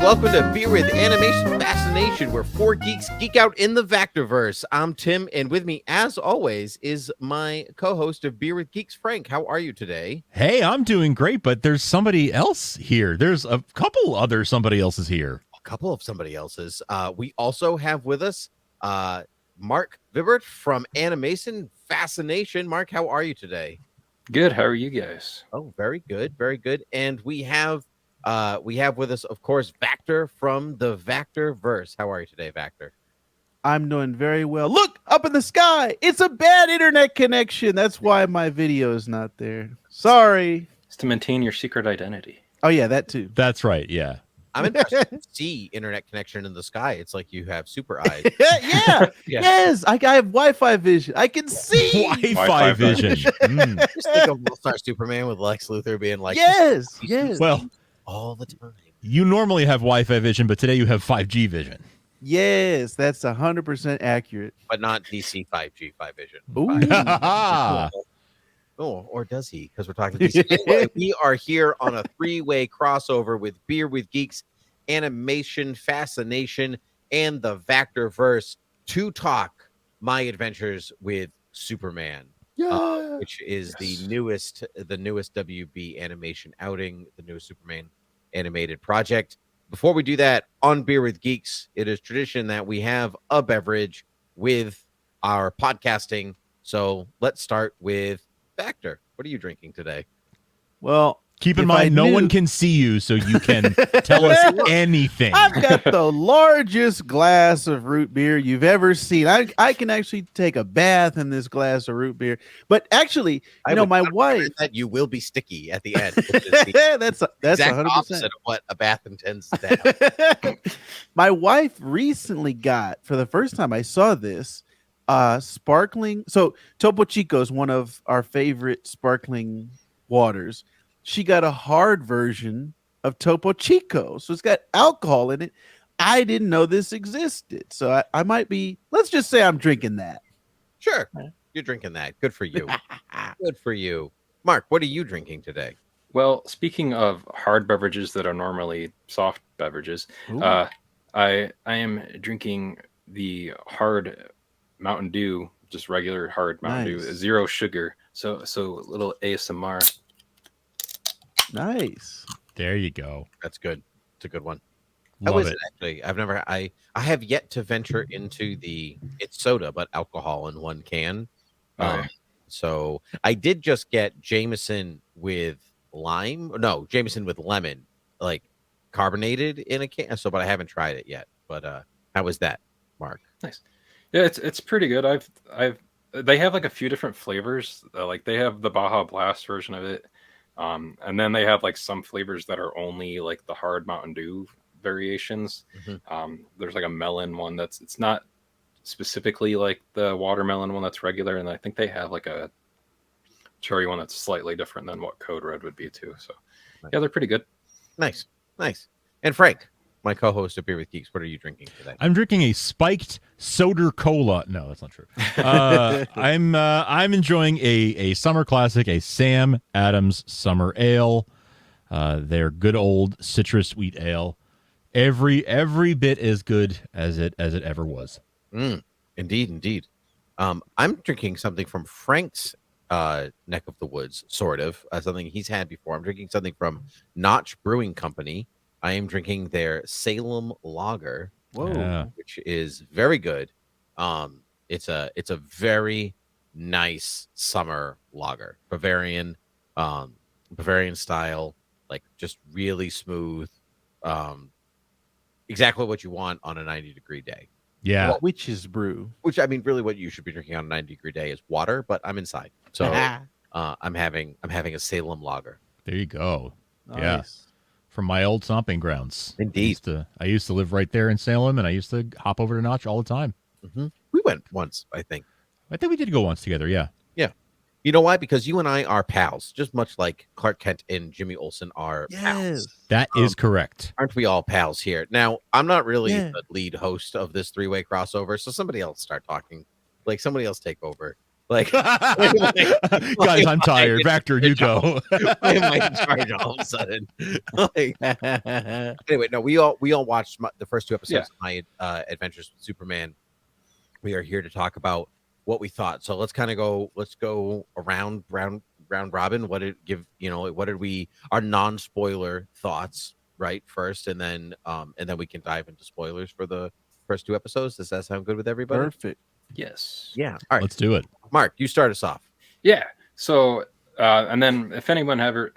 welcome to Beer with Animation Fascination, where four geeks geek out in the Vactorverse. I'm Tim, and with me, as always, is my co-host of Beer with Geeks, Frank. How are you today? Hey, I'm doing great, but there's somebody else here. There's a couple other somebody else's here. A couple of somebody else's. We also have with us Mark Vibert from Animation Fascination. Mark, how are you today? Good. How are you guys? Oh, very good, very good. And we have with us, of course, Vactor from the Vactorverse. How are you today, Vactor? I'm doing very well. Look up in the sky. It's a bad internet connection. That's why my video is not there. Sorry. It's to maintain your secret identity. Oh yeah, that too. That's right. Yeah. I'm impressed to see internet connection in the sky. It's like you have super eyes. Yeah. Yes. I have Wi-Fi vision. I can see. Wi-Fi vision. Just think of All-Star Superman with Lex Luthor being like, Yes. Well, all the time. you normally have Wi-Fi vision, but today you have 5G vision. Yes. That's 100% accurate. But not DC 5G 5 vision. Ooh. Oh, or does he? Because we're talking DC. Anyway, we are here on a three-way crossover with Beer with Geeks, Animation Fascination, and the Vactorverse to talk my adventures with Superman, which is the newest WB animation outing, the newest Superman animated project. Before we do that, on Beer with Geeks, it is tradition that we have a beverage with our podcasting. So let's start with Vactor. What are you drinking today? Well, Keep in if mind, I no knew- one can see you, so you can tell us anything. I've got the largest glass of root beer you've ever seen. I can actually take a bath in this glass of root beer. But actually, my wife that you will be sticky at the end. Which is the that's exact 100%. opposite of what a bath intends to have. My wife recently got, for the first time I saw this, sparkling. So Topo Chico is one of our favorite sparkling waters. She got a hard version of Topo Chico. So it's got alcohol in it. I didn't know this existed. So I might be, let's just say I'm drinking that. Sure, you're drinking that. Good for you. Good for you. Mark, what are you drinking today? Well, speaking of hard beverages that are normally soft beverages, Ooh. I am drinking the hard Mountain Dew, just regular hard Mountain Dew, Nice. 0 sugar. So a little ASMR. Nice. There you go. That's good. It's a good one. Love How is it. it actually? I have yet to venture into it's soda, but alcohol in one can. Okay. So I did just get Jameson with lime. No, Jameson with lemon, like carbonated in a can. So, but I haven't tried it yet. But how was that, Mark? Nice. Yeah, it's pretty good. They have like a few different flavors. Like they have the Baja Blast version of it. And then they have like some flavors that are only like the hard Mountain Dew variations. There's like a melon one it's not specifically like the watermelon one that's regular, and I think they have like a cherry one that's slightly different than what Code Red would be too. So yeah, they're pretty good. Nice. And Frank, my co-host of Beer with Geeks, what are you drinking today? I'm drinking a spiked soda cola. No, that's not true. I'm enjoying a summer classic, a Sam Adams Summer Ale. Their good old citrus sweet ale. Every bit as good as it ever was. Indeed. I'm drinking something from Frank's neck of the woods, sort of something he's had before. I'm drinking something from Notch Brewing Company. I am drinking their Salem Lager, which is very good. It's a very nice summer lager, Bavarian style, like just really smooth. Exactly what you want on a 90-degree day. Yeah. Witch's brew. Which, I mean, really what you should be drinking on a 90-degree day is water, but I'm inside. So I'm having a Salem Lager. There you go. Nice. Yeah. From my old stomping grounds. Indeed. I used to live right there in Salem, and I used to hop over to Notch all the time. We went once, I think. I think we did go once together, yeah. You know why? Because you and I are pals, just much like Clark Kent and Jimmy Olsen are pals. That is correct. Aren't we all pals here? Now, I'm not really the lead host of this three-way crossover, so somebody else start talking. Like, somebody else take over. Like, Guys, I'm tired. Vector, you go. why am I in charge all of a sudden? Like, anyway, no, we all watched the first 2 episodes of my Adventures with Superman. We are here to talk about what we thought. So let's go around round robin. What did we our non-spoiler thoughts, right, first, and then we can dive into spoilers for the first 2 episodes. Does that sound good with everybody? Perfect. Yes. Yeah. All right. Let's do it. Mark, you start us off. Yeah. So, and then if anyone ever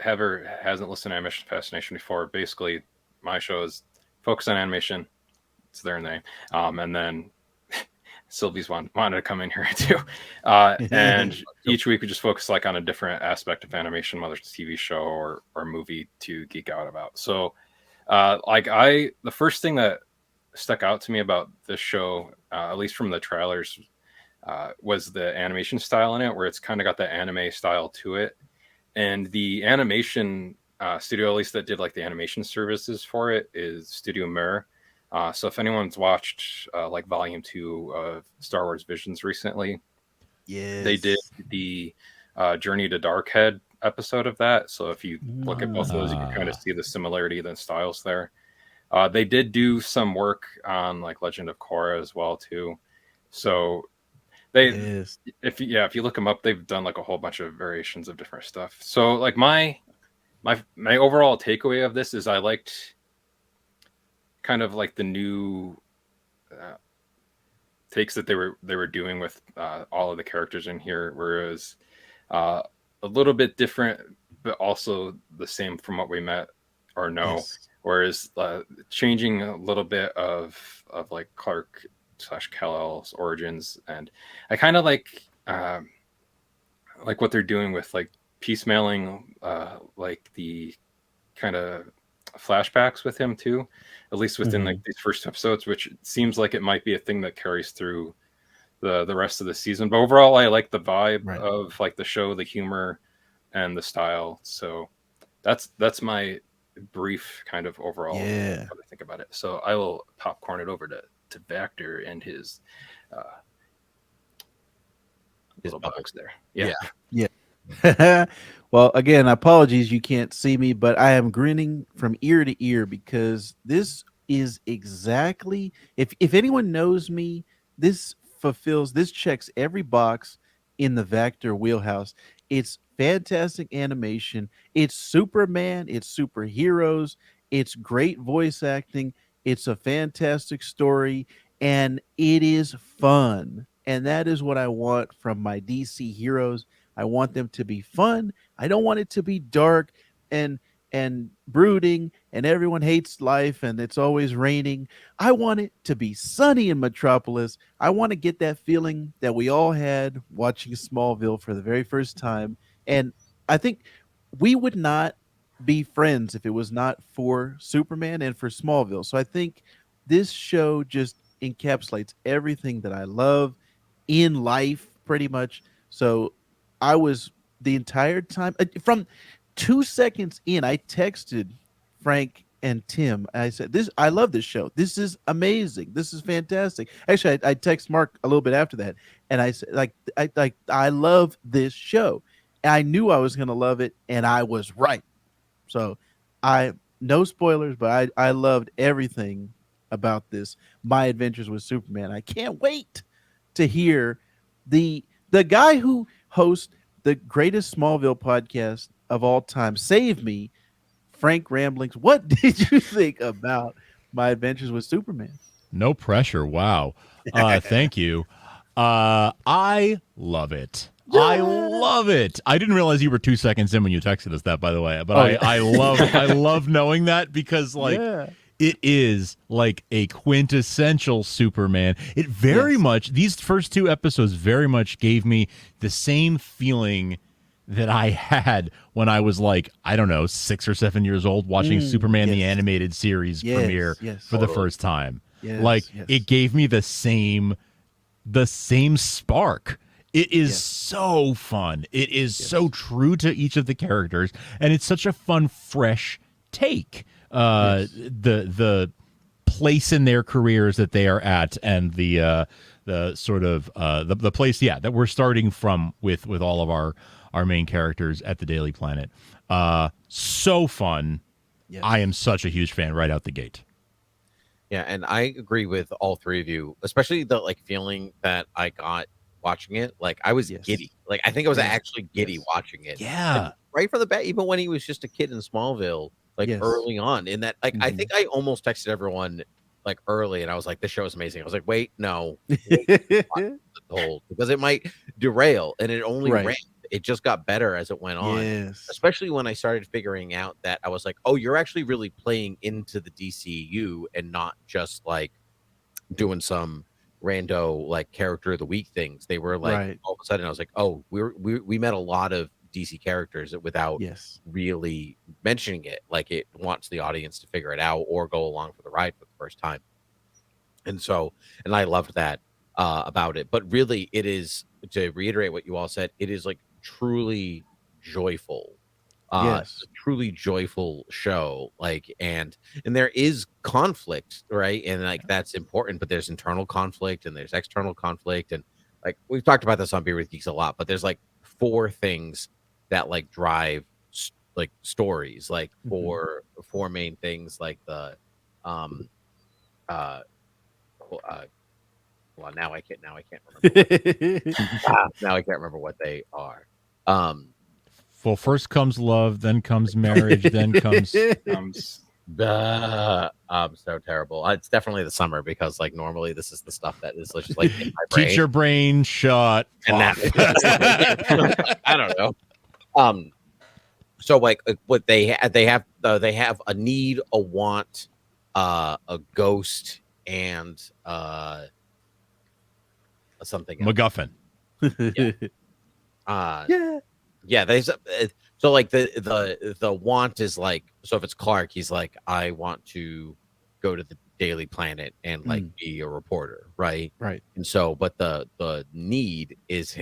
hasn't listened to Animation Fascination before, basically my show is focused on animation. It's their name. And then Sylvie's wanted to come in here too. And each week we just focus like on a different aspect of animation, whether it's a TV show or movie to geek out about. So, the first thing that stuck out to me about this show, at least from the trailers, was the animation style in it, where it's kind of got the anime style to it. And the animation studio, at least that did like the animation services for it, is Studio Mir. So if anyone's watched like Volume 2 of Star Wars Visions recently, they did the Journey to Darkhead episode of that. So if you look at both of those, you can kind of see the similarity in the styles there. They did do some work on like Legend of Korra as well too. So if you look them up, they've done like a whole bunch of variations of different stuff. So like my overall takeaway of this is I liked kind of like the new takes that they were doing with all of the characters in here, whereas a little bit different, but also the same from what we met or know. Yes. Whereas changing a little bit of like Clark / Kal-El's origins, and I kind of like what they're doing with like piecemealing like the kind of flashbacks with him too, at least within like these first episodes, which seems like it might be a thing that carries through the rest of the season. But overall, I like the vibe of like the show, the humor, and the style. So that's my brief kind of overall what I think about it. So I will popcorn it over to Vector and his little box there. Yeah. Well, again, apologies you can't see me, but I am grinning from ear to ear because this is exactly, if anyone knows me, this checks every box in the Vector wheelhouse. It's fantastic animation. It's Superman. It's superheroes. It's great voice acting. It's a fantastic story, and it is fun. And that is what I want from my DC heroes. I want them to be fun. I don't want it to be dark and brooding and everyone hates life and it's always raining. I want it to be sunny in Metropolis. I want to get that feeling that we all had watching Smallville for the very first time. And I think we would not be friends if it was not for Superman and for Smallville. So I think this show just encapsulates everything that I love in life pretty much. So I was the entire time from 2 seconds in, I texted Frank and Tim. I said, I love this show. This is amazing. This is fantastic. Actually, I texted Mark a little bit after that. And I said, I love this show. And I knew I was going to love it. And I was right. So no spoilers, but I loved everything about this. My Adventures with Superman. I can't wait to hear the guy who hosts the greatest Smallville podcast of all time, Save Me, Frank Ramblings. What did you think about My Adventures with Superman? No pressure. Wow. Thank you. I love it. Yeah. I love it. I didn't realize you were 2 seconds in when you texted us that, by the way. But I love knowing that because it is like a quintessential Superman. It very much, these first 2 episodes very much gave me the same feeling that I had when I was like, I don't know, 6 or 7 years old watching Superman the animated series premiere for the first time. It gave me the same spark. It is so fun. It is so true to each of the characters, and it's such a fun, fresh take. The place in their careers that they are at, and the the sort of the place, that we're starting from with all of our main characters at the Daily Planet. So fun. Yes. I am such a huge fan right out the gate. Yeah, and I agree with all three of you, especially the like feeling that I got watching it. Like I was Yes. giddy. Like I think I was Yes. actually giddy Yes. watching it. Yeah. And right from the bat, even when he was just a kid in Smallville, like Yes. early on in that, like I Mhm. think I almost texted everyone like early, and I was like, "This show is amazing." I was like, "Wait, no, hold," because it might derail, and it only Right. ran. It just got better as it went on. Yes. Especially when I started figuring out that I was like, "Oh, you're actually really playing into the DCU and not just like doing some rando like character of the week things." They were like Right. all of a sudden I was like, "Oh, we met a lot of DC characters without Yes. really mentioning it. Like it wants the audience to figure it out or go along for the ride for the first time." And so, and I loved that about it. But really, it is, to reiterate what you all said, it is like truly joyful. Yes. It's a truly joyful show. Like, and there is conflict, right? And like that's important, but there's internal conflict and there's external conflict. And like we've talked about this on Beer with Geeks a lot, but there's like four things that like drive like stories, like four main things, like the uh well, now I can't remember. Now I can't remember what they are. Well, first comes love, then comes marriage, then comes I'm so terrible. It's definitely the summer because like normally this is the stuff that is just like in my brain. keep your brain shut And off. that I don't know. So like what they have a need, a want, a ghost, and something else. MacGuffin. Yeah. Yeah, there's so like the want is like, so if it's Clark, he's like, I want to go to the Daily Planet and like be a reporter, right? Right. And so, but the need is for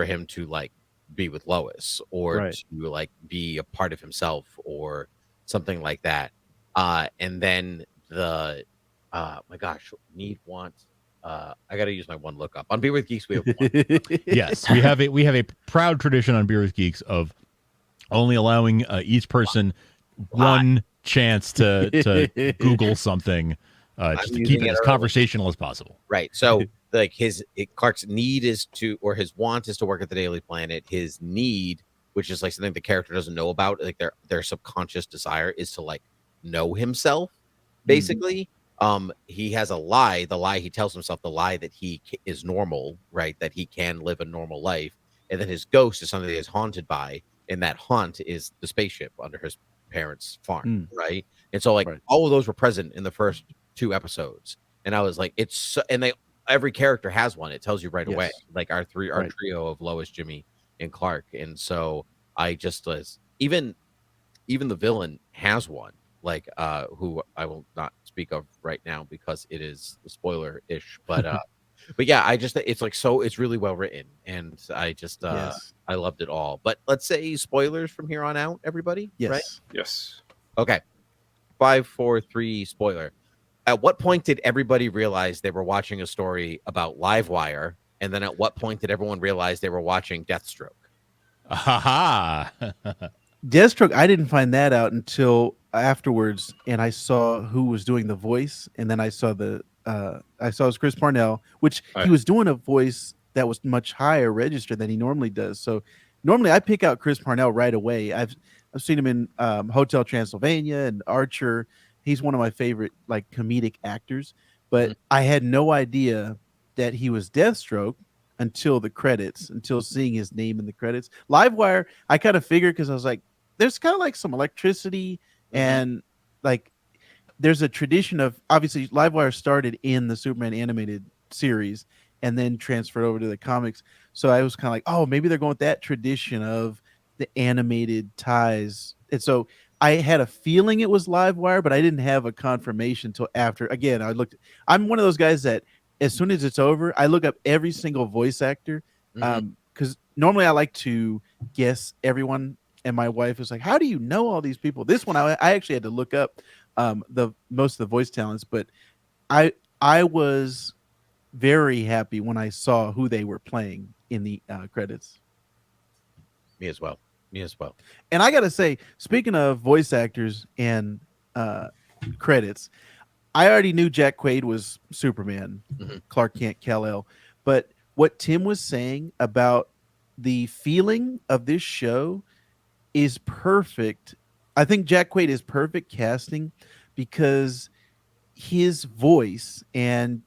him to like be with Lois or Right. to like be a part of himself or something like that. And then the my gosh, need, want. I got to use my one lookup on Beer with Geeks. We have one. Yes, we have a proud tradition on Beer with Geeks of only allowing each person one chance to Google something, just to keep it as conversational as possible. Right. So like Clark's need is to, or his want is to work at the Daily Planet. His need, which is like something the character doesn't know about, like their subconscious desire is to like know himself, basically. He has a lie, the lie he tells himself, the lie that he is normal, right? That he can live a normal life. And then his ghost is something that is haunted by, and that haunt is the spaceship under his parents' farm, right? And so like all of those were present in the first 2 episodes. And I was like, every character has one. It tells you right away, like our trio of Lois, Jimmy, and Clark. And so I just was, even the villain has one, like who I will not speak of right now because it is spoiler-ish, but yeah, it's like, so it's really well written, and I just I loved it all. But let's say spoilers from here on out, everybody. Yes. Right? Yes. Okay. 5, 4, 3 spoiler. At what point did everybody realize they were watching a story about Livewire? And then at what point did everyone realize they were watching Deathstroke? Ha Deathstroke, I didn't find that out until afterwards, and I saw who was doing the voice, and then I saw it was Chris Parnell, which he was doing a voice that was much higher register than he normally does. So normally I pick out Chris Parnell right away. I've seen him in Hotel Transylvania and Archer. He's one of my favorite like comedic actors, but I had no idea that he was Deathstroke until the credits, until seeing his name in the credits. Livewire, I kind of figured, because I was like, there's kind of like some electricity, and like there's a tradition of, obviously Livewire started in the Superman animated series and then transferred over to the comics. So I was kind of like, oh, maybe they're going with that tradition of the animated ties. And so I had a feeling it was Livewire, but I didn't have a confirmation until after. Again, I'm one of those guys that as soon as it's over, I look up every single voice actor, because normally I like to guess everyone. And my wife was like, how do you know all these people? This one, I actually had to look up most of the voice talents, but I was very happy when I saw who they were playing in the credits. Me as well. Me as well. And I gotta say, speaking of voice actors and credits, I already knew Jack Quaid was Superman, Mhm. Clark Kent, Kal-El, but what Tim was saying about the feeling of this show is perfect. I think Jack Quaid is perfect casting because his voice and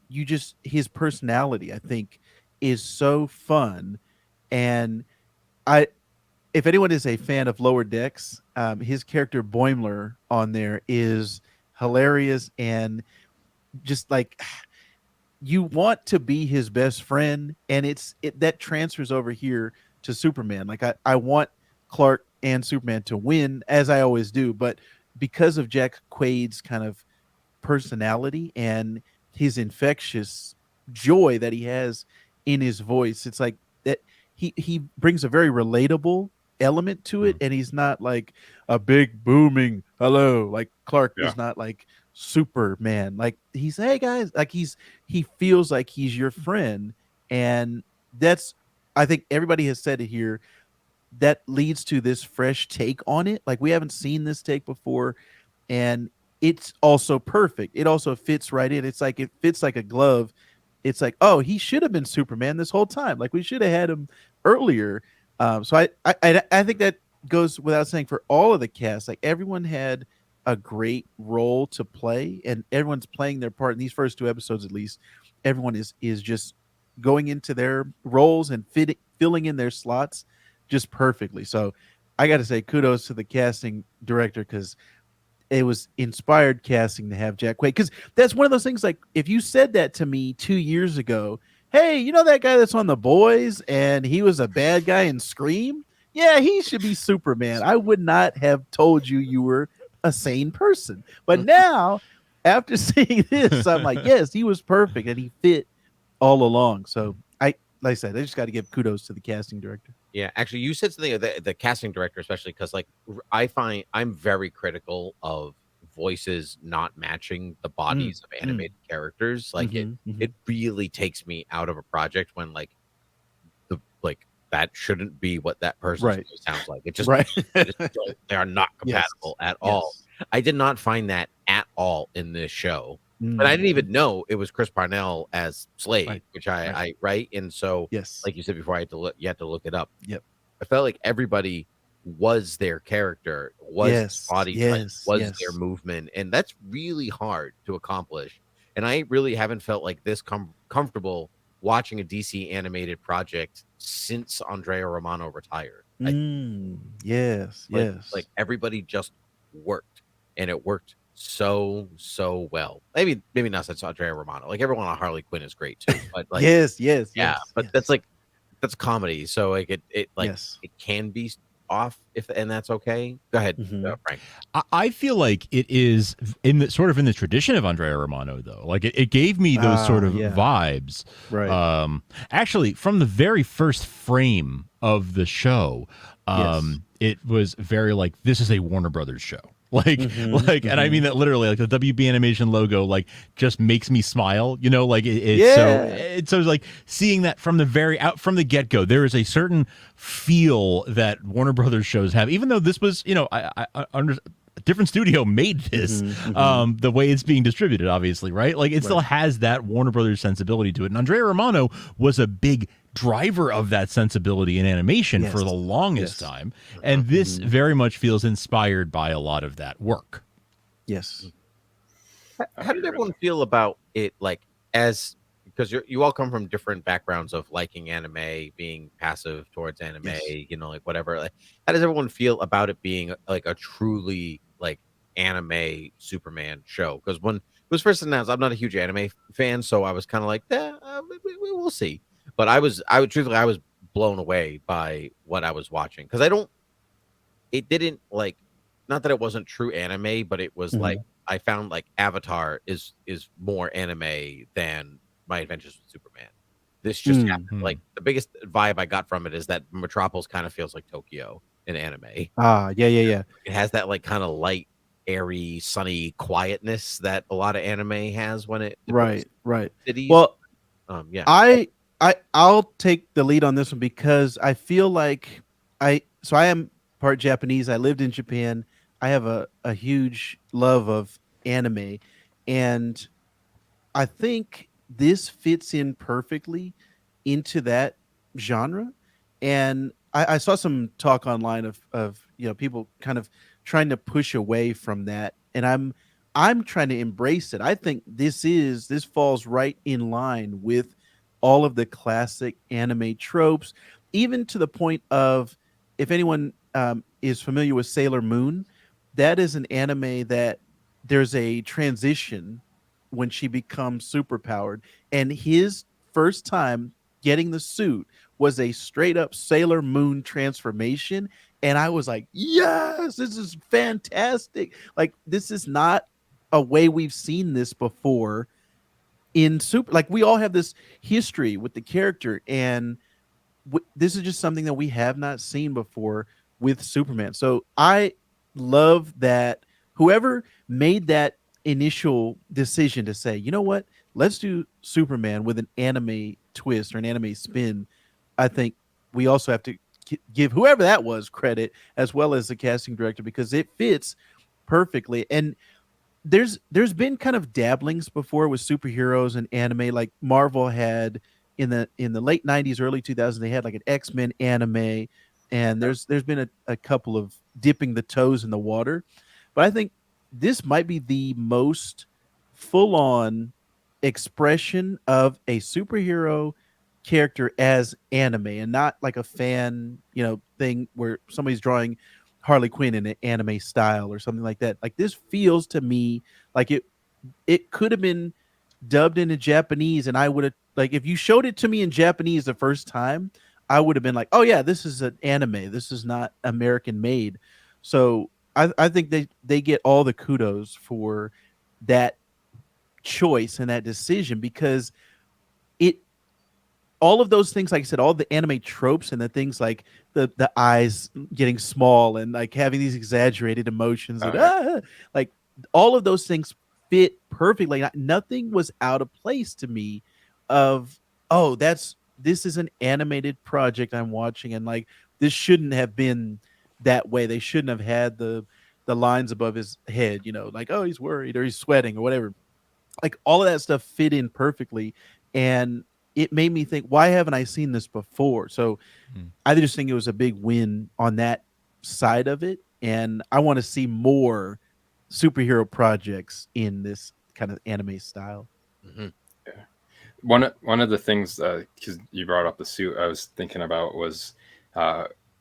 his personality, I think, is so fun. And I if anyone is a fan of Lower Decks, his character Boimler on there is hilarious and just like you want to be his best friend, and that transfers over here to Superman. Like I want Clark and Superman to win, as I always do, but because of Jack Quaid's kind of personality and his infectious joy that he has in his voice, it's like that he brings a very relatable element to it, and he's not like a big booming hello like Clark Yeah. is not like Superman. Like he's hey guys, like he feels like he's your friend, and that's I think everybody has said it here. That leads to this fresh take on it. Like we haven't seen this take before, and it's also perfect. It also fits right in. It's like it fits like a glove. It's like, oh, he should have been Superman this whole time. Like we should have had him earlier. So I think that goes without saying for all of the cast. Like everyone had a great role to play, and everyone's playing their part in these first 2 episodes at least. Everyone is just going into their roles and filling in their slots just perfectly. So I got to say kudos to the casting director because it was inspired casting to have Jack Quaid. Because that's one of those things. Like if you said that to me 2 years ago, hey, you know that guy that's on The Boys and he was a bad guy in Scream? Yeah, he should be Superman. I would not have told you were a sane person. But now, after seeing this, I'm like, yes, he was perfect and he fit all along. So like I said, I just got to give kudos to the casting director. Yeah, actually, you said something the casting director, especially because like I find I'm very critical of voices not matching the bodies of animated characters. Like it really takes me out of a project when like that shouldn't be what that person's voice sounds like. It just, they are not compatible at all. I did not find that at all in this show. But I didn't even know it was Chris Parnell as Slade, which I and so like you said before, you had to look it up. Yep. I felt like everybody was their character, was their body type, was their movement, and that's really hard to accomplish. And I really haven't felt like this comfortable watching a DC animated project since Andrea Romano retired. Like everybody just worked, and it worked so well. Maybe not since Andrea Romano. Like everyone on Harley Quinn is great too, but like that's comedy, so like it can be off and that's okay. Go ahead, Frank. I feel like it is in the tradition of Andrea Romano though. Like it gave me those sort of vibes. Right. Actually, from the very first frame of the show, it was very like this is a Warner Brothers show. And I mean that literally. Like the WB Animation logo, like just makes me smile. You know, like it's so like seeing that from the get go. There is a certain feel that Warner Brothers shows have, even though this was, you know, I under a different studio made this. The way it's being distributed, obviously, right? Like it still has that Warner Brothers sensibility to it. And Andrea Romano was a big driver of that sensibility in animation for the longest time, and this very much feels inspired by a lot of that work. How did everyone feel about it, like, as because you all come from different backgrounds of liking anime, being passive towards anime, you know, like whatever, like how does everyone feel about it being like a truly like anime Superman show? Because when it was first announced, I'm not a huge anime fan, so I was kind of like, we'll see. But I was blown away by what I was watching because it didn't like, not that it wasn't true anime, but it was like I found like Avatar is more anime than My Adventures with Superman. This just happened. Like the biggest vibe I got from it is that Metropolis kind of feels like Tokyo in anime. Yeah. It has that like kind of light airy, sunny quietness that a lot of anime has when it Right, right. cities. Well, Yeah. I'll take the lead on this one because I feel like I am part Japanese. I lived in Japan. I have a huge love of anime, and I think this fits in perfectly into that genre. And I saw some talk online of people kind of trying to push away from that, and I'm trying to embrace it. I think this falls right in line with all of the classic anime tropes, even to the point of, if anyone is familiar with Sailor Moon, that is an anime that there's a transition when she becomes superpowered, and his first time getting the suit was a straight up Sailor Moon transformation. And I was like, yes, this is fantastic. Like, this is not a way we've seen this before in super. Like, we all have this history with the character, and this is just something that we have not seen before with Superman. So I love that whoever made that initial decision to say, you know what, let's do Superman with an anime twist or an anime spin. I think we also have to give whoever that was credit, as well as the casting director, because it fits perfectly. And there's been kind of dabblings before with superheroes and anime. Like Marvel had in the late 90s, early 2000s, they had like an X-Men anime, and there's been a couple of dipping the toes in the water. But I think this might be the most full-on expression of a superhero character as anime, and not like a fan, thing where somebody's drawing Harley Quinn in an anime style or something like that. Like, this feels to me like it could have been dubbed into Japanese, and I would have, like, if you showed it to me in Japanese the first time, I would have been like, oh yeah, this is an anime. This is not American made. So I think they get all the kudos for that choice and that decision, because it all of those things, like I said, all the anime tropes and the things like the eyes getting small and like having these exaggerated emotions, and like all of those things fit perfectly. Nothing was out of place to me of, oh, this is an animated project I'm watching, and like this shouldn't have been that way. They shouldn't have had the lines above his head, like, oh, he's worried or he's sweating or whatever. Like, all of that stuff fit in perfectly, and it made me think, why haven't I seen this before? So I just think it was a big win on that side of it, and I want to see more superhero projects in this kind of anime style. Mhm. Yeah. One of the things, because you brought up the suit, I was thinking about was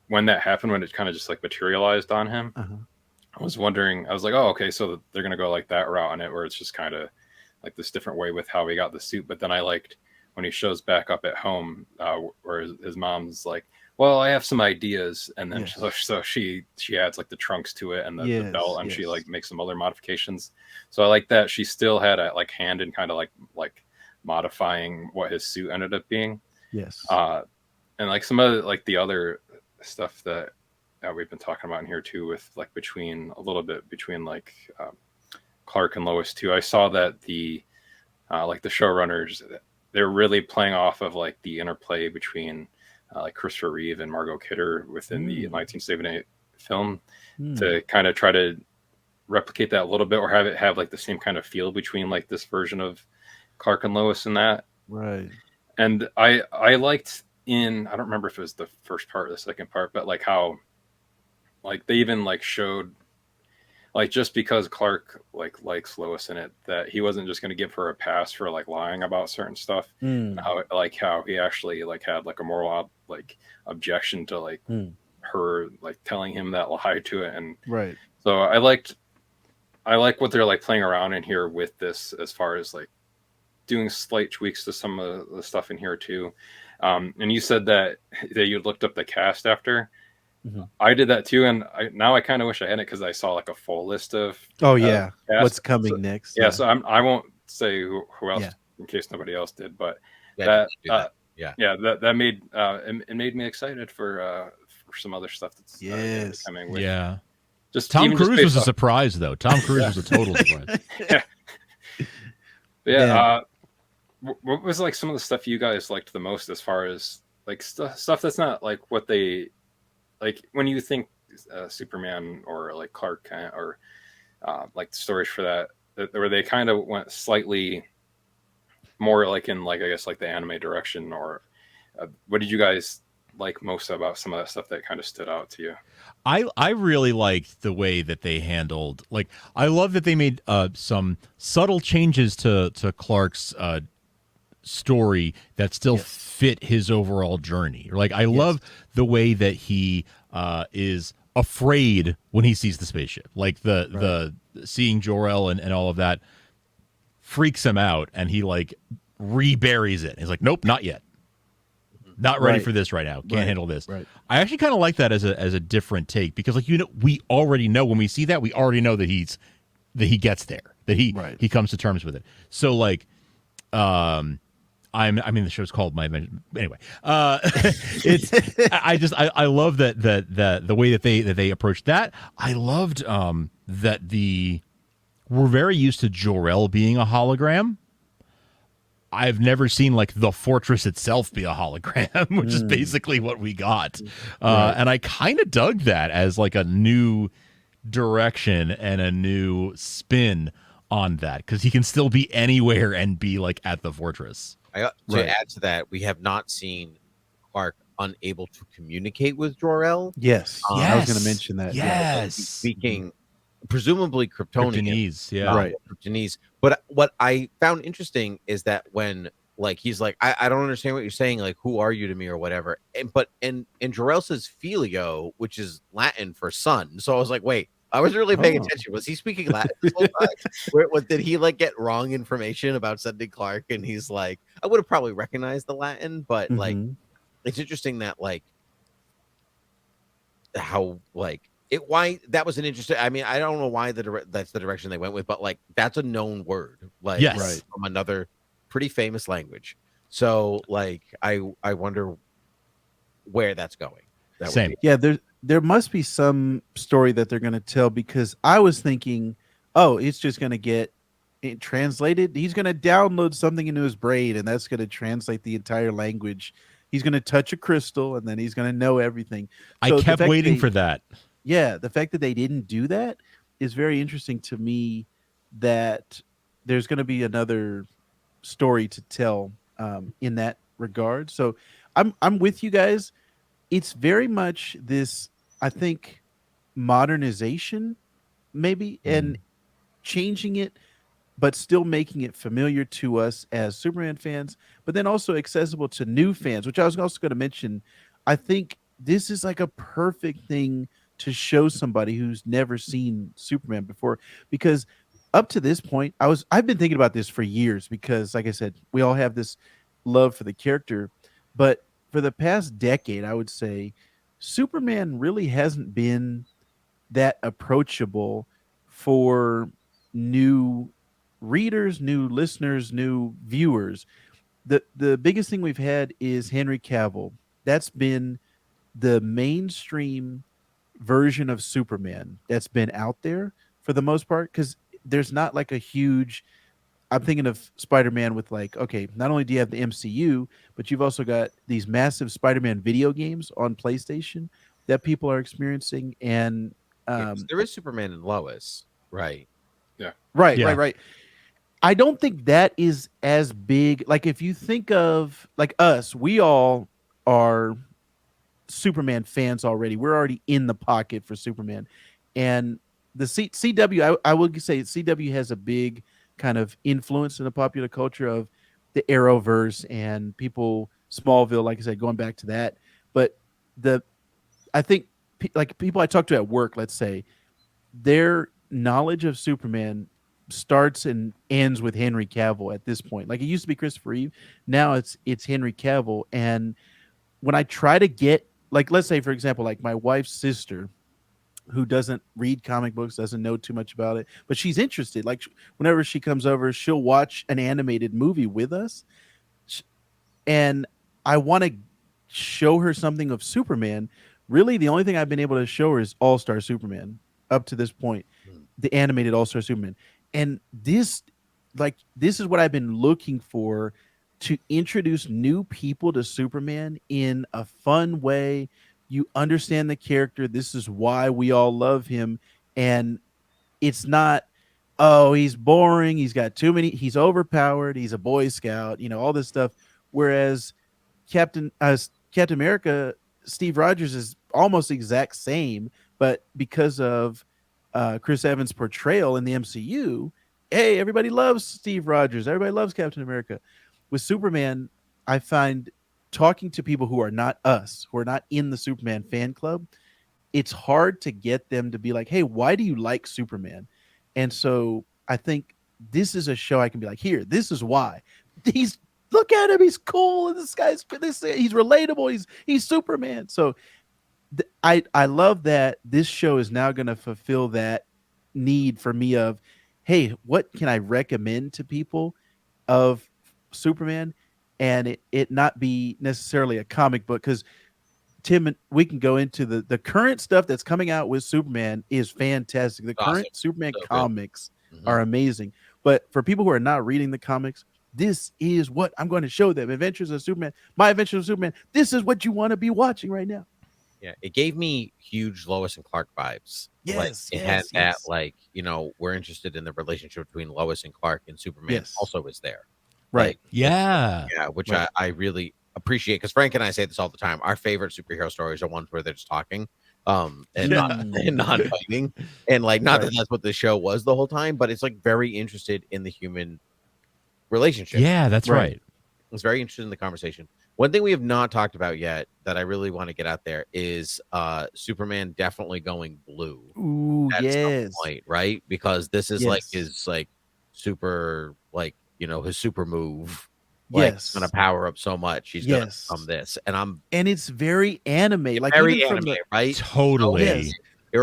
when that happened, when it kind of just like materialized on him. Uh-huh. I was wondering, I was like, oh, okay, so they're gonna go like that route on it, where it's just kind of like this different way with how he got the suit. But then I liked when he shows back up at home, where his mom's like, well, I have some ideas, and then so she adds like the trunks to it and the belt, and she like makes some other modifications. So I like that she still had a like hand in kind of like modifying what his suit ended up being. Yes. And like some of like the other stuff that we've been talking about in here too, with like between like Clark and Lois too. I saw that the like the showrunners, they're really playing off of like the interplay between like Christopher Reeve and Margot Kidder within the 1978 film to kind of try to replicate that a little bit, or have it have like the same kind of feel between like this version of Clark and Lois and that. Right. And I liked I don't remember if it was the first part or the second part, but like how like they even like showed, like, just because Clark like likes Lois in it, that he wasn't just going to give her a pass for like lying about certain stuff, and how he actually like had like a moral objection to like her like telling him that lie to it. And right. So I like what they're like playing around in here with this, as far as like doing slight tweaks to some of the stuff in here too. And you said that you looked up the cast after. I did that too, and now I kind of wish I had it, because I saw like a full list of what's coming next. So I won't say who else, in case nobody else did, but that made it made me excited for some other stuff that's coming with. Just Tom even just Cruise based was a off- surprise, though. Tom Cruise was a total surprise. Yeah. Yeah. What was like some of the stuff you guys liked the most, as far as like stuff that's not like what they like when you think Superman or like Clark Kent or like stories for that where they kind of went slightly more like in like I guess like the anime direction, or what did you guys like most about some of that stuff that kind of stood out to you? I really liked the way that they handled, like, I love that they made some subtle changes to Clark's story that still fit his overall journey. Like, I love the way that he is afraid when he sees the spaceship. Like the seeing Jor-El and all of that freaks him out, and he like reburies it. He's like, nope, not yet. Not ready Right. for this right now. Can't Right. handle this. Right. I actually kind of like that as a different take, because like, we already know when we see that, we already know that he gets there, that he comes to terms with it. So like, I mean, the show's called anyway. It's I love that the way that they approached that. I loved that we're very used to Jor-El being a hologram. I've never seen like the fortress itself be a hologram, which is basically what we got. And I kind of dug that as like a new direction and a new spin on that, because he can still be anywhere and be like at the fortress. To add to that, we have not seen Clark unable to communicate with Jor-El. Yes. I was going to mention that. Yes. He's speaking presumably Kryptonian. Kryptonese, yeah. Right. Kryptonese. But what I found interesting is that when like he's like, I don't understand what you're saying, like, who are you to me or whatever. And Jor-El says filio, which is Latin for son. So I was like, wait, I was really paying attention. Was he speaking Latin this whole time? Did he like get wrong information about sending Clark? And he's like, I would have probably recognized the Latin, but like, it's interesting that like how like why that was an interesting. I mean, I don't know why that's the direction they went with, but like that's a known word, like from another pretty famous language. So like I wonder where that's going. Same. Yeah, there must be some story that they're going to tell, because I was thinking, oh, it's just going to get it translated. He's going to download something into his brain, and that's going to translate the entire language. He's going to touch a crystal, and then he's going to know everything. So I kept waiting for that. Yeah, the fact that they didn't do that is very interesting to me, that there's going to be another story to tell in that regard. So I'm with you guys. It's very much this, I think, modernization maybe, and changing it, but still making it familiar to us as Superman fans, but then also accessible to new fans, which I was also going to mention. I think this is like a perfect thing to show somebody who's never seen Superman before, because up to this point, I've been thinking about this for years, because like I said, we all have this love for the character, but for the past decade, I would say Superman really hasn't been that approachable for new readers, new listeners, new viewers. The biggest thing we've had is Henry Cavill. That's been the mainstream version of Superman that's been out there for the most part, because there's not like a huge, I'm thinking of Spider-Man with like, okay, not only do you have the MCU, but you've also got these massive Spider-Man video games on PlayStation that people are experiencing. And there is Superman and Lois, right? Right. I don't think that is as big. Like, if you think of like us, we all are Superman fans already. We're already in the pocket for Superman. And the CW, I will say CW has a big kind of influence in the popular culture of the Arrowverse and people, Smallville, like I said, going back to that. But I think like people I talk to at work, let's say, their knowledge of Superman starts and ends with Henry Cavill at this point. Like, it used to be Christopher Reeve, now it's Henry Cavill. And when I try to get, like, let's say for example, like my wife's sister, who doesn't read comic books, doesn't know too much about it, but she's interested. Like, whenever she comes over, she'll watch an animated movie with us, and I want to show her something of Superman. Really, the only thing I've been able to show her is All-Star Superman. up to this point, Hmm. the animated All-Star Superman. And this is what I've been looking for, to introduce new people to Superman in a fun way. You understand the character. This is why we all love him. And it's not, oh, he's boring, he's got too many, he's overpowered, he's a Boy Scout, all this stuff. Whereas Captain America, Steve Rogers is almost the exact same, but because of Chris Evans' portrayal in the MCU, hey, everybody loves Steve Rogers, everybody loves Captain America. With Superman, I find, talking to people who are not us, who are not in the Superman fan club, it's hard to get them to be like, hey, why do you like Superman? And so I think this is a show I can be like, here, this is why. He's, look at him, he's cool, and he's relatable, he's Superman. So I love that this show is now going to fulfill that need for me of, hey, what can I recommend to people of Superman, and it not be necessarily a comic book? Because Tim, we can go into the current stuff that's coming out with Superman is fantastic. The Awesome. current Superman So good. comics Mhm. are amazing. But for people who are not reading the comics, this is what I'm going to show them. Adventures of Superman, My Adventures of Superman. This is what you want to be watching right now. Yeah, it gave me huge Lois and Clark vibes. Yes, it had yes, that, yes. we're interested in the relationship between Lois and Clark, and Superman Yes. also is there. Right. Yeah. Yeah, which Right. I really appreciate, because Frank and I say this all the time. Our favorite superhero stories are ones where they're just talking, and not and not fighting, and not Right. that that's what the show was the whole time, but it's very interested in the human relationship. Yeah, that's Right. right. It's very interested in the conversation. One thing we have not talked about yet that I really want to get out there is Superman definitely going blue Ooh, at yes. some point, right? Because this is Yes. his super his super move. Yes. He's gonna power up so much. He's gonna Yes. become this, and And it's very anime. Like very even from anime, right? Totally. Yes. It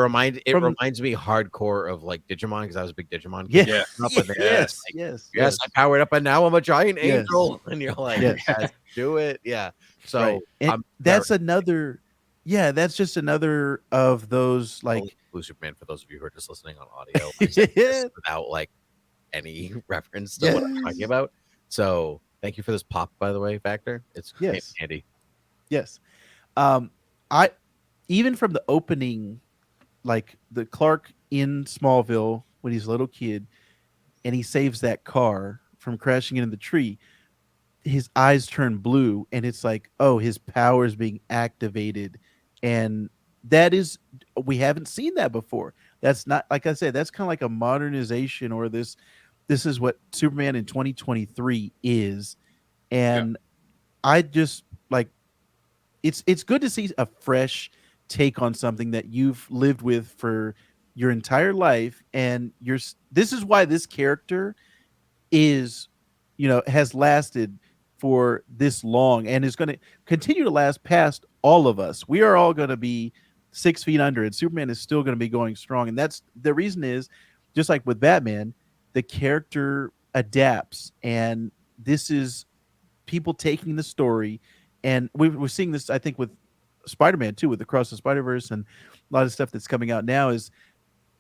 From- reminds me hardcore of Digimon, because I was a big Digimon Yeah. kid. Yeah. Up with it. Yes. Like, Yes. yes, I powered up, and now I'm a giant Yes. angel, and you're like, Yes. yes, do it, yeah. So Right. And I'm that's another, that's just another of those Blue Superman, for those of you who are just listening on audio, I said this without any reference to what I'm talking Yes. about. So thank you for this pop, by the way, Factor. It's Yes. handy. Yes. I even from the opening, the Clark in Smallville when he's a little kid and he saves that car from crashing into the tree, his eyes turn blue and it's like, oh, his power is being activated. And we haven't seen that before. That's not, like I said, that's kind of like a modernization, or this is what Superman in 2023 is. And I just it's good to see a fresh take on something that you've lived with for your entire life, and this is why this character is has lasted for this long and is going to continue to last past all of us. We are all going to be 6 feet under, and Superman is still going to be going strong. And that's the reason is, just like with Batman, the character adapts, and this is people taking the story. And we're seeing this, I think, with Spider-Man too, with Across the Spider-Verse, and a lot of stuff that's coming out now is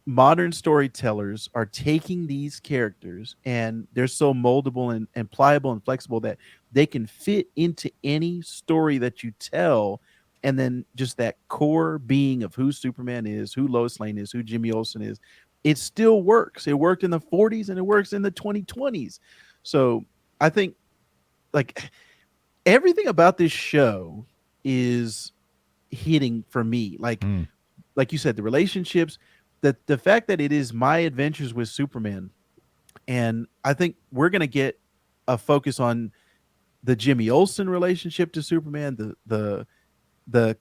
modern storytellers are taking these characters, and they're so moldable and pliable and flexible that they can fit into any story that you tell. And then just that core being of who Superman is, who Lois Lane is, who Jimmy Olsen is, it still works. It worked in the 40s and it works in the 2020s. So I think everything about this show is hitting for me. Like you said, the relationships, the fact that it is My Adventures with Superman, and I think we're gonna get a focus on the Jimmy Olsen relationship to Superman, the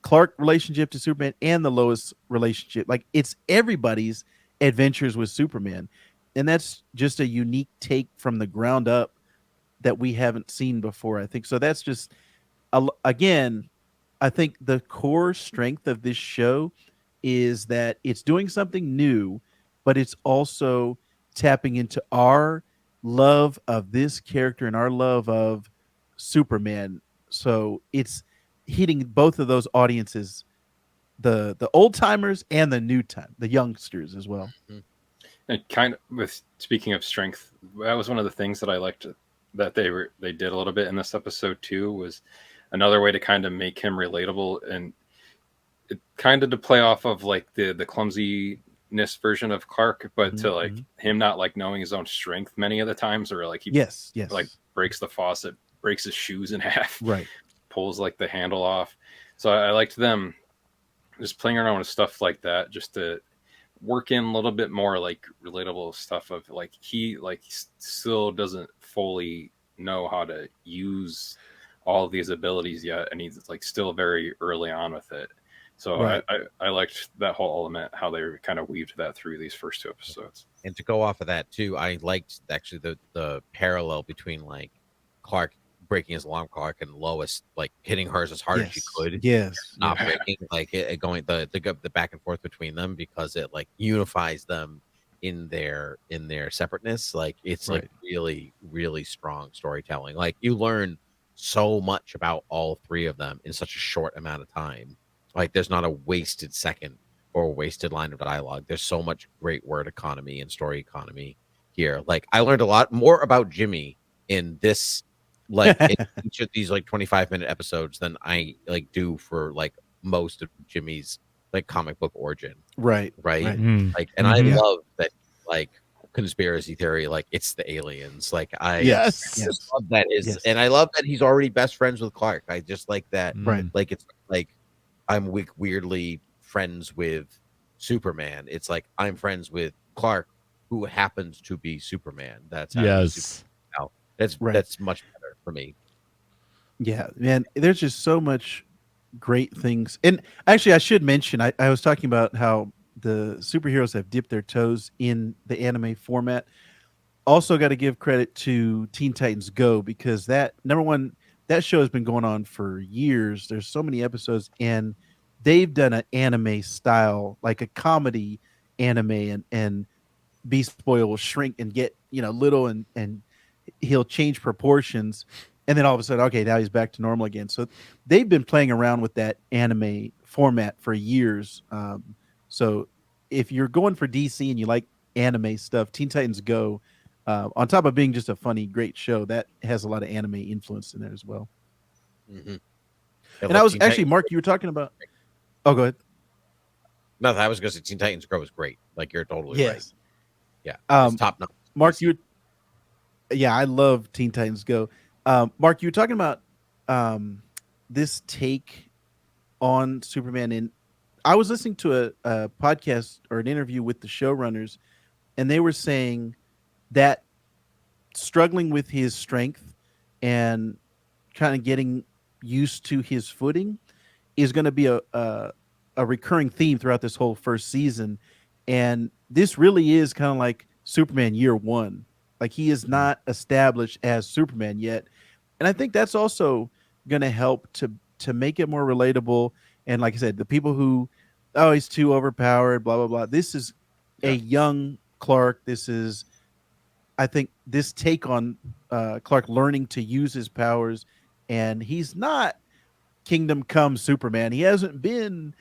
Clark relationship to Superman, and the Lois relationship. Like, it's everybody's adventures with Superman, and that's just a unique take from the ground up that we haven't seen before, I think. So that's just, again, I think the core strength of this show is that it's doing something new, but it's also tapping into our love of this character and our love of Superman. So it's hitting both of those audiences the old timers and the the youngsters as well. And kind of with speaking of strength, that was one of the things that I liked that they did a little bit in this episode too, was another way to kind of make him relatable, and it kind of to play off of like the clumsiness version of Clark, but to like him not like knowing his own strength many of the times, or like he Yes. like breaks the faucet, breaks his shoes in half, Right. pulls like the handle off. So I liked them just playing around with stuff like that, just to work in a little bit more like relatable stuff of like he still doesn't fully know how to use all of these abilities yet, and he's like still very early on with it. So Right. I liked that whole element, how they kind of weaved that through these first 2 episodes. And to go off of that too, I liked actually the parallel between like Clark breaking his alarm clock and Lois like hitting hers as hard as she could, Yes. not breaking, like it going the back and forth between them, because it like unifies them in their separateness. Like it's like really, really strong storytelling. Like you learn so much about all three of them in such a short amount of time. Like there's not a wasted second or a wasted line of dialogue. There's so much great word economy and story economy here. Like I learned a lot more about Jimmy in this, like in each of these like 25-minute episodes than I like do for like most of Jimmy's like comic book origin. Right. Right. Mm. Like, and I love that like conspiracy theory, like it's the aliens. Like I just love that is, and I love that he's already best friends with Clark. I just like that. Right. Like it's like I'm weirdly friends with Superman. It's like I'm friends with Clark, who happens to be Superman. That's how Yes. That's much better for me. Yeah, man. There's just so much great things. And actually, I should mention, I was talking about how the superheroes have dipped their toes in the anime format. Also, got to give credit to Teen Titans Go, because that, number one, that show has been going on for years. There's so many episodes, and they've done an anime style, like a comedy anime, and Beast Boy will shrink and get little, and he'll change proportions, and then all of a sudden, okay, now he's back to normal again. So they've been playing around with that anime format for years. So if you're going for DC and you like anime stuff, Teen Titans Go, on top of being just a funny, great show, that has a lot of anime influence in there as well. Mm-hmm. And I was actually, Mark, you were talking about. Oh, go ahead. No, I was going to say Teen Titans Go is great. Like you're totally right. Yeah, it's top notch. Mark, yeah, I love Teen Titans Go. Mark, you were talking about this take on Superman, and I was listening to a podcast or an interview with the showrunners, and they were saying that struggling with his strength and kind of getting used to his footing is going to be a recurring theme throughout this whole first season. And this really is kind of like Superman year one. Like he is not established as Superman yet. And I think that's also going to help to make it more relatable. And like I said, the people who, oh, he's too overpowered, blah, blah, blah. This is a young Clark. This is, I think, this take on Clark learning to use his powers. And he's not Kingdom Come Superman. He hasn't been,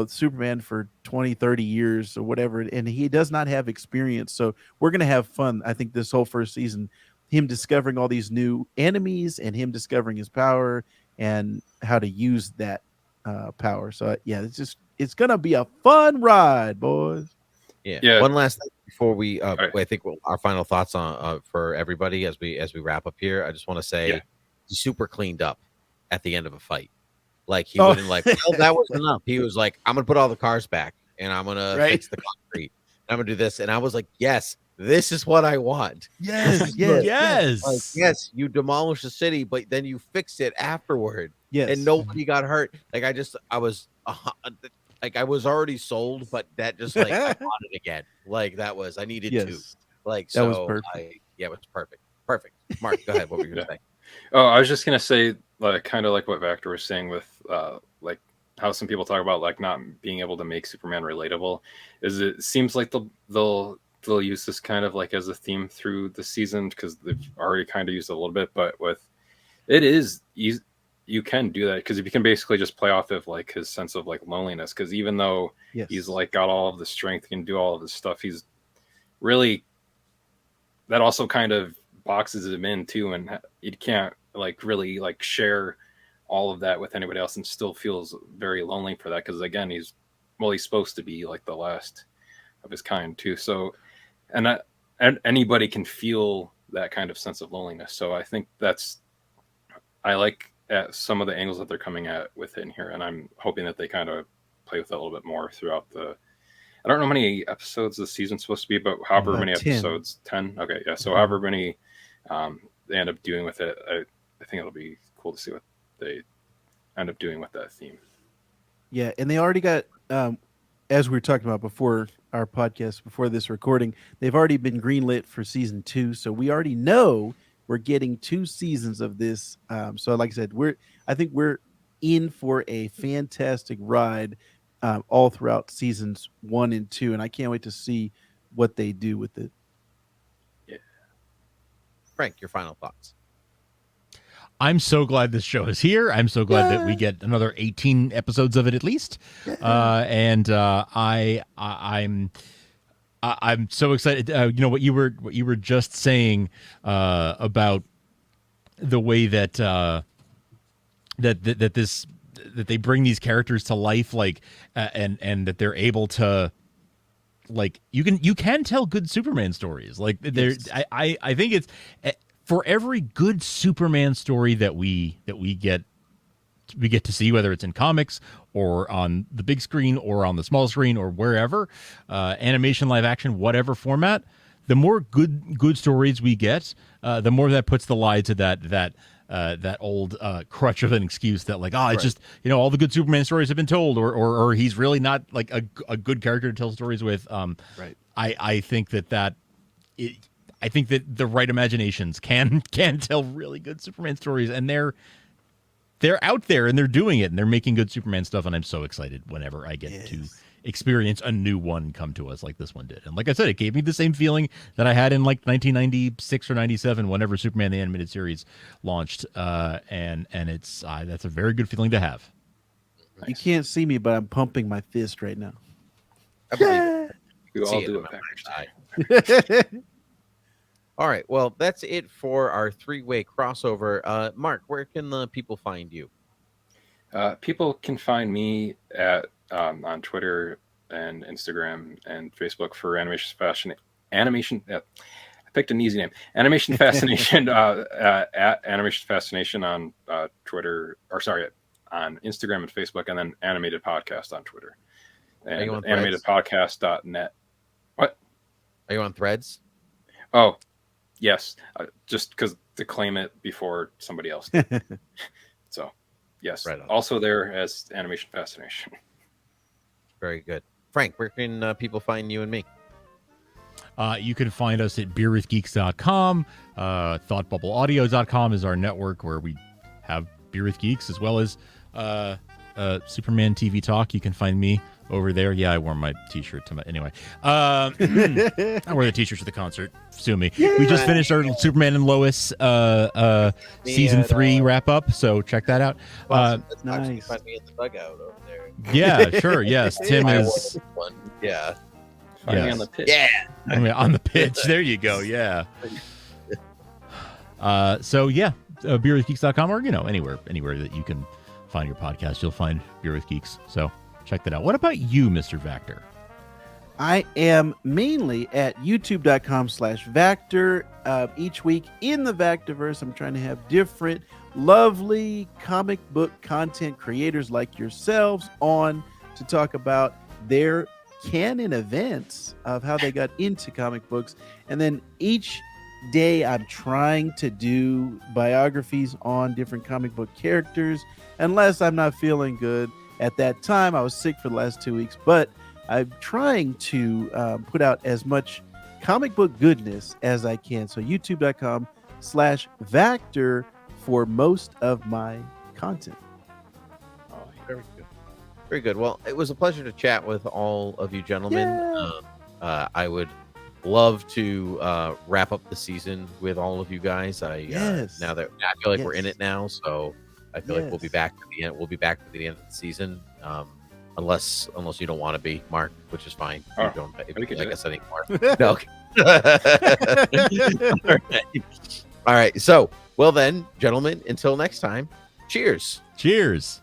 Superman for 20, 30 years or whatever. And he does not have experience. So we're going to have fun, I think, this whole first season, him discovering all these new enemies and him discovering his power and how to use that power. So, yeah, it's going to be a fun ride, boys. Yeah. One last thing before we, I think our final thoughts on for everybody as we wrap up here. I just want to say he super cleaned up at the end of a fight. Like he wouldn't like, oh, that was enough. He was like, I'm gonna put all the cars back and I'm gonna fix the concrete. I'm gonna do this, and I was like, yes, this is what I want. Yes. Like, yes, you demolish the city, but then you fix it afterward. Yes, and nobody got hurt. Like I was like I was already sold, but that just like I bought it again. Like that was I needed to. Like that was so, perfect. It was perfect. Mark, go ahead. What were you gonna say? Oh, I was just gonna say, like, kind of like what Vactor was saying with, like, how some people talk about like not being able to make Superman relatable. Is it seems like they'll use this kind of like as a theme through the season because they've already kind of used it a little bit, but with it is easy. you can do that because you can basically just play off of like his sense of like loneliness. Because even though Yes. he's like got all of the strength, he can do all of this stuff, he's really, that also kind of boxes him in too, and he can't like really like share all of that with anybody else, and still feels very lonely for that. Because again, he's supposed to be like the last of his kind too. So, and anybody can feel that kind of sense of loneliness. So I think I like at some of the angles that they're coming at with it in here, and I'm hoping that they kind of play with that a little bit more throughout the. I don't know how many episodes the season's supposed to be, but however many 10. episodes, 10. Okay, yeah. So however many they end up doing with it, I think it'll be cool to see what they end up doing with that theme. Yeah, and they already got, as we were talking about before our podcast, before this recording, they've already been greenlit for season 2. So we already know we're getting 2 seasons of this. So like I said, I think we're in for a fantastic ride all throughout seasons 1 and 2, and I can't wait to see what they do with it. Frank, your final thoughts. I'm so glad this show is here. I'm so glad that we get another 18 episodes of it at least. And I'm so excited. You know what you were just saying about the way that that they bring these characters to life, like and that they're able to, like, you can tell good Superman stories. Like Yes. I think it's for every good Superman story that we get to see, whether it's in comics or on the big screen or on the small screen or wherever, animation, live action, whatever format, the more good stories we get, the more that puts the lie to that old crutch of an excuse that, like, it's just, all the good Superman stories have been told, or he's really not like a good character to tell stories with. Right. I think I think that the right imaginations can tell really good Superman stories, and they're out there and they're doing it and they're making good Superman stuff. And I'm so excited whenever I get to experience a new one come to us like this one did. And like I said, it gave me the same feeling that I had in like 1996 or 97, whenever Superman the Animated Series launched. And it's that's a very good feeling to have. Nice. You can't see me, but I'm pumping my fist right now. I believe it. We See all it do in it my backwards. eye. All right. Well, that's it for our 3-way crossover. Mark, where can the people find you? People can find me at on Twitter and Instagram and Facebook for Animation. I picked an easy name. Animation Fascination at Animation Fascination on Twitter, on Instagram and Facebook, and then Animated Podcast on Twitter. Are you And on Threads? animatedpodcast.net. What? Are you on Threads? Oh, yes. Just because to claim it before somebody else did. So, yes. Right on. Also there as Animation Fascination. Very good. Frank, where can people find you and me? You can find us at beerwithgeeks.com. Thoughtbubbleaudio.com is our network where we have Beer with Geeks, as well as Superman TV Talk. You can find me over there. Yeah, I wore my t-shirt to my anyway. I wore the t-shirt to the concert. Sue me. We just finished our Superman and Lois season 3 wrap up, so check that out. That's nice. You can find me in the dugout over there. Yeah, sure. Yes, Tim I is. wore this one. Yeah. Find me Yes. on the pitch. Yeah. I mean, on the pitch. There you go. Yeah. So yeah, beerwithgeeks.com, or anywhere that you can find your podcast, you'll find Beer with Geeks. So check that out. What about you, Mr. Vactor? I am mainly at youtube.com/Vactor. Each week in the Vactorverse, I'm trying to have different lovely comic book content creators like yourselves on to talk about their canon events of how they got into comic books. And then each day I'm trying to do biographies on different comic book characters, unless I'm not feeling good at that time. I was sick for the last 2 weeks, but I'm trying to put out as much comic book goodness as I can. So youtube.com/Vactor for most of my content. Very good. Very good. Well, it was a pleasure to chat with all of you gentlemen. Yeah. I would love to wrap up the season with all of you guys. Yes. Now that I feel like we're Yes. in it now, so I feel like we'll be Yes. back to the end. We'll be back to the end of the season, unless you don't want to be, Mark, which is fine. Oh, You don't, if we you can like do us anymore. No. Okay. All right. All right. So, well then, gentlemen, until next time, cheers. Cheers.